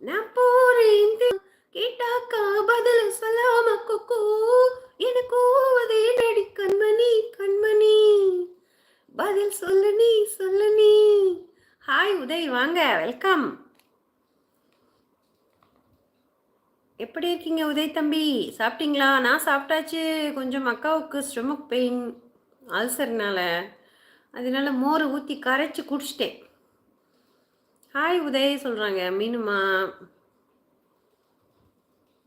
நான் போறேன் கேட்டாக்கா பதில் சொல்லாம குக்கு எனக்கு உதவி நடி கண்மணி கண்மணி பதில் சொல்லு நீ. ஹாய் உதய், வாங்க, வெல்கம். எப்படி இருக்கீங்க உதய் தம்பி? சாப்பிட்டீங்களா? நான் சாப்பிட்டாச்சு. கொஞ்சம் அக்காவுக்கு ஸ்டொமக் பெயின் அல்சர்னால, அதனால மோரை ஊற்றி கரைச்சி குடிச்சிட்டேன். ஹாய் உதய் சொல்கிறாங்க. மீனுமா?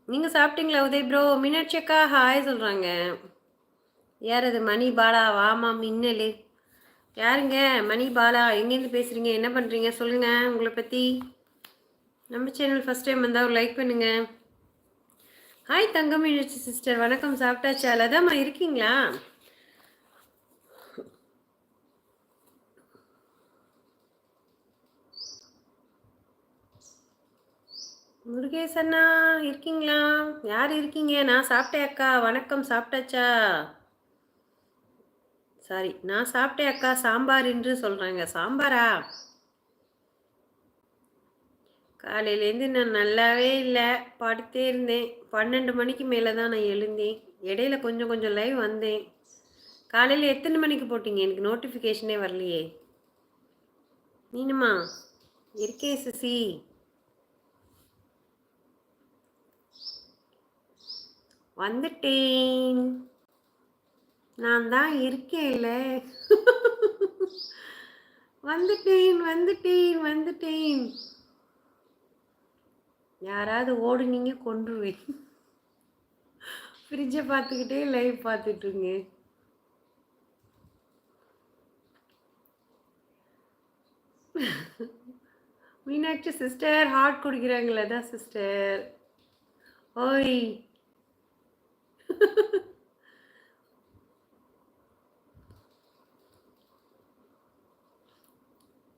நீங்கள் சாப்பிட்டீங்களா உதய் ப்ரோ? மீனாட்சி அக்கா ஹாய் சொல்கிறாங்க. யார் அது? மணி பாலா? வாமா மின்னலு. யாருங்க மணி பாலா? எங்கேருந்து பேசுகிறீங்க? என்ன பண்ணுறீங்க சொல்லுங்கள் உங்களை பற்றி. நம்ம சேனல் ஃபஸ்ட் டைம் வந்தால் ஒரு லைக் பண்ணுங்கள். ஹாய் தங்கம் மீனாட்சி சிஸ்டர், வணக்கம். சாப்பிட்டாச்சா? லதாம்மா இருக்கீங்களா? முருகேசண்ணா இருக்கீங்களா? யார் இருக்கீங்க? நான் சாப்பிட்டேன் அக்கா. வணக்கம். சாப்பிட்டாச்சா? சாரி, நான் சாப்பிட்டேன் அக்கா. சாம்பார் என்று சொல்கிறாங்க. சாம்பாரா? காலையிலேருந்து நான் நல்லாவே இல்லை, படுத்தே இருந்தேன். 12 மணிக்கு மேலே தான் நான் எழுந்தேன். இடையில கொஞ்சம் கொஞ்சம் லைவ் வந்தேன். காலையில் எத்தனை மணிக்கு போட்டீங்க? எனக்கு நோட்டிஃபிகேஷனே வரலையே. நீனுமா? இருக்கேன் சிசி. வந்துட்டேன், நான் தான் இருக்கேன்ல. வந்துட்டேன். யாராவது ஓடுனீங்க கொன்றுவேன். ஃப்ரிட்ஜை பார்த்துக்கிட்டே லைவ் பார்த்துட்ருங்க. மீனாட்சி சிஸ்டர் ஹார்ட் குடிக்கிறாங்களா? தான் சிஸ்டர். ஓய்,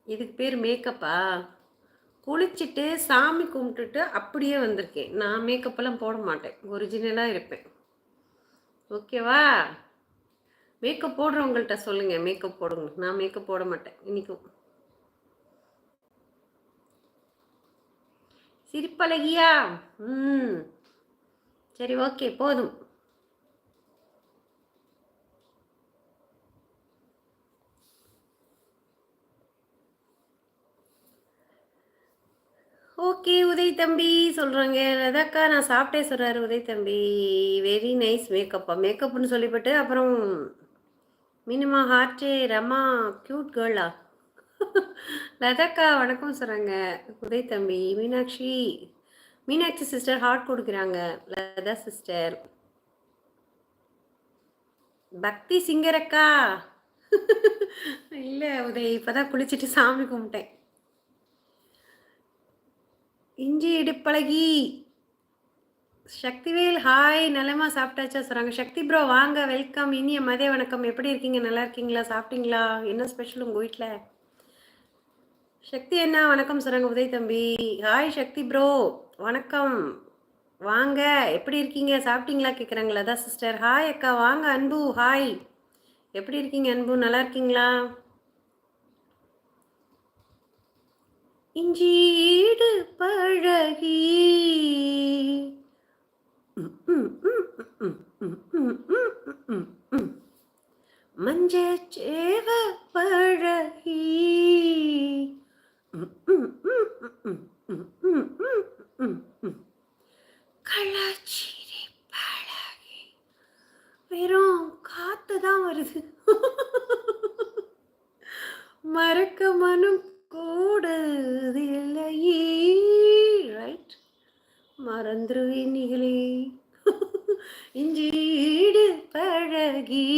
இதுக்கு பேர் மேக்கப்பா? குளிச்சுட்டு சாமி கும்பிட்டுட்டு அப்படியே வந்திருக்கேன். நான் மேக்கப்பெல்லாம் போட மாட்டேன், ஒரிஜினலாக இருப்பேன். ஓகேவா? மேக்கப் போடுறவங்கள்ட்ட சொல்லுங்கள் மேக்கப் போடுங்க. நான் மேக்கப் போட மாட்டேன் இன்றைக்கும். சிரிப்பழகியா? சரி, ஓகே, போதும். ஓகே உதய் தம்பி சொல்கிறாங்க. அதாக்கா நான் சாப்பிட்டே சொல்கிறாரு உதய் தம்பி. Very nice மேக்கப்பா. மேக்கப்னு சொல்லிவிட்டு அப்புறம் மினிமா ஹார்ட்டே ரமா க்யூட் கேர்ளா. லதாக்கா வணக்கம் சொல்கிறாங்க உதய் தம்பி. மீனாட்சி சிஸ்டர் ஹார்ட் கொடுக்குறாங்க. லதா சிஸ்டர். பக்தி சிங்கரக்கா. இல்லை உதய், இப்போதான் குளிச்சுட்டு சாமி கும்பிட்டேன். இஞ்சி இடுப்பழகி. சக்திவேல் ஹாய், நலமா சாப்பிட்டாச்சா சொல்கிறாங்க. சக்தி ப்ரோ வாங்க, வெல்கம். இனிய மதிய வணக்கம். எப்படி இருக்கீங்க? நல்லா இருக்கீங்களா? சாப்பிட்டீங்களா? என்ன ஸ்பெஷல் உங்கள் வீட்டில்? சக்தி என்ன வணக்கம் சொல்கிறாங்க உதய் தம்பி. ஹாய் சக்தி ப்ரோ, வணக்கம். வாங்க, எப்படி இருக்கீங்க? சாப்பிட்டீங்களா கேட்குறாங்களா? அதான் சிஸ்டர். ஹாய் அக்கா, வாங்க. அன்பு ஹாய், எப்படி இருக்கீங்க அன்பு? நல்லா இருக்கீங்களா? இஞ்சீடு பழகி மஞ்சேவ பழகி கள்ளச்சிரி பழகி. வெறும் காத்து தான் வருது. மறக்க மனம் கூடுதில்லையே. ரைட், மறந்துருவீங்களே. இஞ்சீடு பழகி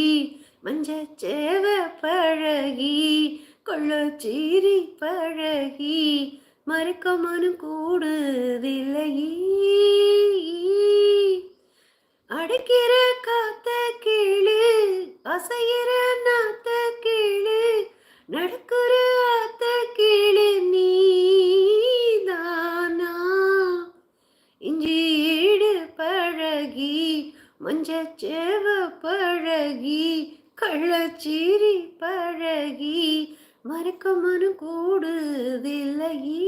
மஞ்சச்சேவ பழகி கொள்ளச்சீரி பழகி மறக்க மனம் கூடுதில்லையே. அடைக்கிற காத்த கீழு அசைகிற நாத்த கீழு நடக்குற ஆத்த கீழு நீதானா. இஞ்சீடு பழகி மஞ்சச்சேவ